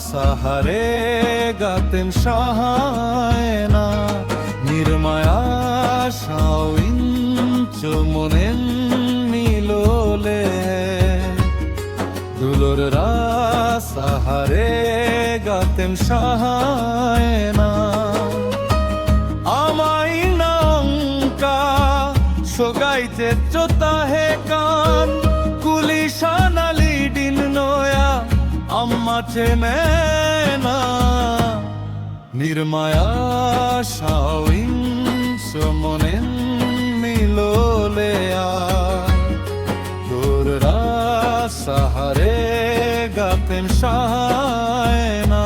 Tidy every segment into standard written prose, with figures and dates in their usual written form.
সাহারে গাতেন সাহায়না নির্মায়া সাউইন চমনেন মিলোলে দুলোর সাহারে গাতেন সাহায়না আমাই নাঙ্কা সোগাইতে চোতাহে কান কুলিশানালি দিন নয়া আম্মা চেমেনা নির্মায়া সাউইন সমনেন মিলোলেয়া তোরা সাহারে গাতেন সাহায়না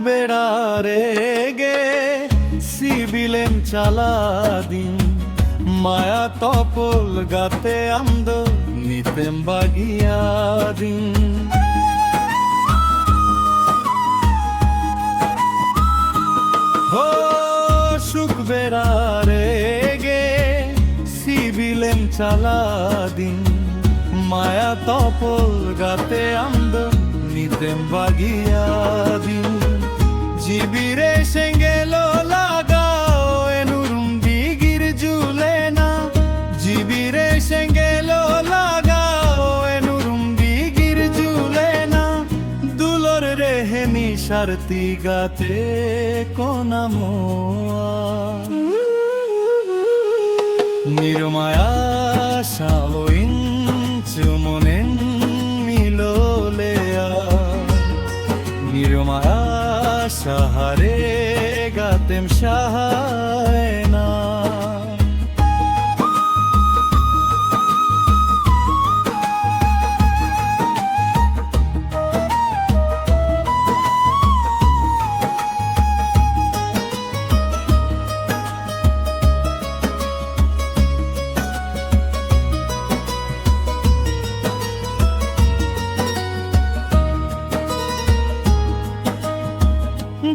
বেড়ারে গে সিবিলেন চালাদিন মায়া তপল গাতে আন্দ নিতেম বাগিয়াদিন হো সুখ বেড়ারে গে সিবিলেন চালাদিন মায়া তপল গাতে আন্দ নিতেম বাগিয়াদিন জিবিরে সেঙ্গেলো লাগাও এনুরুম দিগির জুলে না জিবিরে সেঙ্গেলো লাগাও এনুরুম দিগির জুলে না দুলোর রেহেনি সারতি গাতে কোনামো নির্মায়া সাউইন চুমনেন মিলোলেয়া নির্মায়া সাহারে গাতেম সাহায়না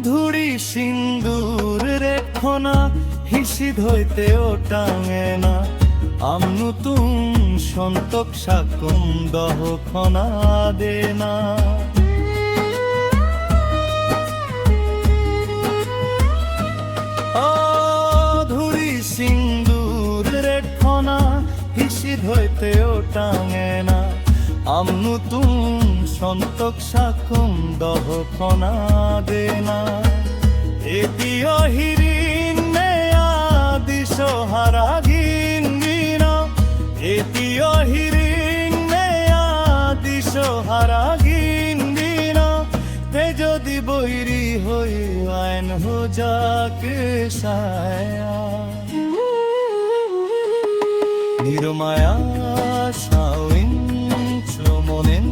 ধুড়ি সিন্দুর রেখনা হিসিদ হইতে ও টাঙে না আমনু তুম সন্তক সাকুম দহখনা দে না ধুড়ি সিন্দুর রেখনা হিসিদ হইতে ও টাঙে না আমনু তুম সন্তক সাকুম দহখনা দে না এতিও হিরিন নেয়া দিশহারা গিন্দিনা এতিও হিরিন নেয়া দিশহারা গিন্দিনা তে যদি বৈরি হই আইন হো যাকে সায়া নির্মায়া সাউইন চমনেন